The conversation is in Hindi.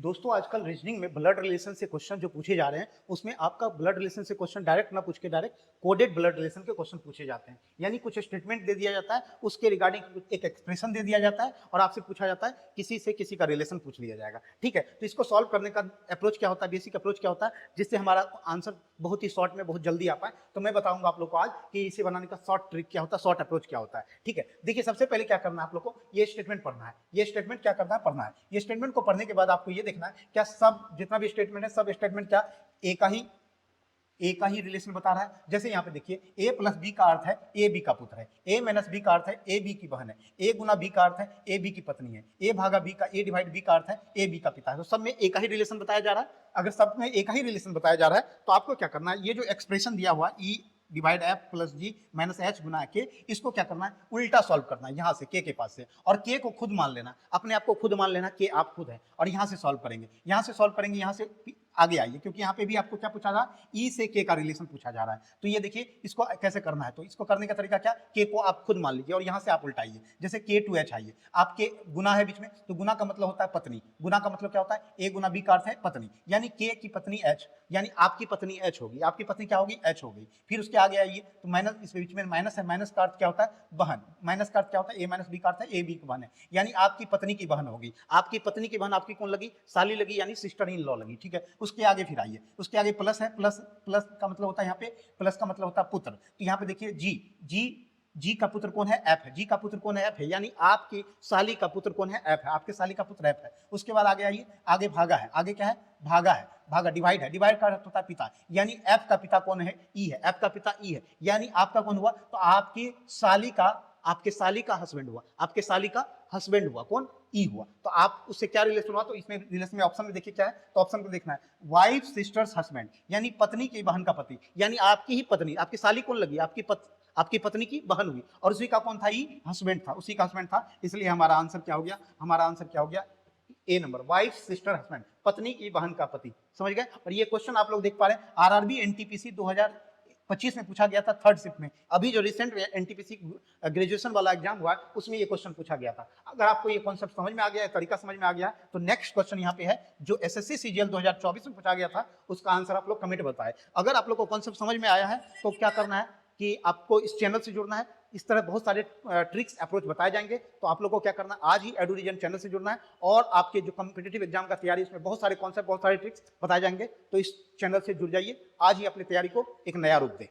दोस्तों आजकल रीजनिंग में ब्लड रिलेशन से क्वेश्चन जो पूछे जा रहे हैं उसमें आपका ब्लड रिलेशन से क्वेश्चन डायरेक्ट ना पूछ के डायरेक्ट कोडेड ब्लड रिलेशन के क्वेश्चन पूछे जाते हैं। यानी कुछ स्टेटमेंट दे दिया जाता है, उसके रिगार्डिंग एक एक्सप्रेशन दे दिया जाता है और आपसे पूछा जाता है किसी से किसी का रिलेशन पूछ लिया जाएगा। ठीक है, तो इसको सॉल्व करने का अप्रोच क्या होता है, बेसिक अप्रोच क्या होता है जिससे हमारा आंसर बहुत ही शॉर्ट में बहुत जल्दी आ पाए। तो मैं बताऊंगा आप लोग को आज कि इसे बनाने का शॉर्ट ट्रिक क्या होता है, शॉर्ट अप्रोच क्या होता है। ठीक है, देखिए सबसे पहले क्या करना है आप लोग को, ये स्टेटमेंट पढ़ना है। ये स्टेटमेंट क्या करना है, पढ़ना है। ये स्टेटमेंट को पढ़ने के बाद आपको ये देखना है क्या सब जितना भी स्टेटमेंट है सब स्टेटमेंट क्या ए का ही रिलेशन बता रहा है। जैसे यहाँ पे देखिए ए प्लस बी का अर्थ है ए बी का पुत्र है, ए माइनस बी का अर्थ है ए बी की बहन है, ए गुना बी का अर्थ है ए बी की पत्नी है, ए भागा बी का ए डिवाइड बी का अर्थ है ए बी का पिता है। तो सब में ए का ही रिलेशन बताया जा रहा है। अगर सब में ए का ही रिलेशन बताया जा रहा है तो आपको क्या करना है, ये जो एक्सप्रेशन दिया हुआ ई डिवाइड एफ प्लस जी माइनस एच गुना के, इसको क्या करना है, उल्टा सॉल्व करना है यहाँ से के पास से, और के को खुद मान लेना, अपने आप को खुद मान लेना के आप खुद है, और यहाँ से सॉल्व करेंगे, यहाँ से सॉल्व करेंगे, यहाँ से आगे आइए क्योंकि यहाँ पे भी आपको क्या पूछा था, ई से के का रिलेशन पूछा जा रहा है। तो ये देखिए इसको कैसे करना है, तो इसको करने का तरीका क्या, के को आप खुद मान लीजिए और यहाँ से आप उल्टाइए। जैसे के टू एच आइए, आपके गुना है बीच में, तो गुना का मतलब होता है पत्नी, गुना का मतलब क्या होता है, ए गुना बी का अर्थ है पत्नी, यानी के की पत्नी एच, यानी आपकी पत्नी एच होगी, आपकी पत्नी क्या होगी, एच होगी। फिर उसके आगे आइए तो माइनस, इस बीच में माइनस है, माइनस का अर्थ क्या होता है, बहन, माइनस का अर्थ क्या होता है, ए माइनस बी का अर्थ है ए बी की बहन है, यानी आपकी पत्नी की बहन होगी। आपकी पत्नी की बहन आपकी कौन लगी, साली लगी, यानी सिस्टर इन लॉ लगी। ठीक है, उसके आगे फिर आइए, उसके आगे प्लस है, प्लस प्लस का मतलब होता है यहाँ पे, प्लस का मतलब होता है पुत्र। तो यहाँ पे देखिए जी का पुत्र कौन है, एफ है, जी का पुत्र कौन है, एफ है, यानी आपकी साली का पुत्र कौन है, एफ है, आपके साली का पुत्र एफ है। उसके बाद आगे आइए, आगे भागा है, आगे क्या है, भागा है, भागा डिवाइड है, डिवाइड का अर्थ होता है पिता, यानी एफ का पिता कौन है, ई है, एफ का पिता ई है, यानी आपका कौन हुआ, तो आपके साली का हस्बैंड हुआ, आपके साली का हस्बैंड हुआ कौन, ई हुआ। तो आप उससे क्या रिलेशन हुआ, तो इसमें रिलेशन में ऑप्शन में देखिए क्या है, तो ऑप्शन को देखना है, वाइफ सिस्टर्स हस्बैंड, यानी पत्नी की बहन का पति, यानी आपकी ही पत्नी, आपकी साली कौन लगी, आपकी पत्नी की बहन हुई, और उसी का कौन था, ई हस्बैंड था, उसी का हस्बैंड था। इसलिए हमारा आंसर क्या हो गया, हमारा आंसर क्या हो गया, ए नंबर, वाइफ सिस्टर हस्बैंड, पत्नी की बहन का पति। समझ गए। और ये क्वेश्चन आप लोग देख पा रहे हैं आरआरबी एनटीपीसी 2025 में पूछा गया था, थर्ड शिफ्ट में। अभी जो रिसेंट एनटीपीसी ग्रेजुएशन वाला एग्जाम हुआ उसमें ये क्वेश्चन पूछा गया था। अगर आपको ये कॉन्सेप्ट समझ में आ गया है, तरीका समझ में आ गया, तो नेक्स्ट क्वेश्चन यहाँ पे है जो एसएससी सीजीएल 2024 में पूछा गया था, उसका आंसर आप लोग कमेंट बताएं। अगर आप लोग को कॉन्सेप्ट समझ में आया है तो क्या करना है कि आपको इस चैनल से जुड़ना है। इस तरह बहुत सारे ट्रिक्स अप्रोच बताए जाएंगे, तो आप लोगों को क्या करना है, आज ही एडुरीजन चैनल से जुड़ना है, और आपके जो कॉम्पिटिटिव एग्जाम का तैयारी, उसमें बहुत सारे कॉन्सेप्ट, बहुत सारे ट्रिक्स बताए जाएंगे। तो इस चैनल से जुड़ जाइए, आज ही अपनी तैयारी को एक नया रूप दें।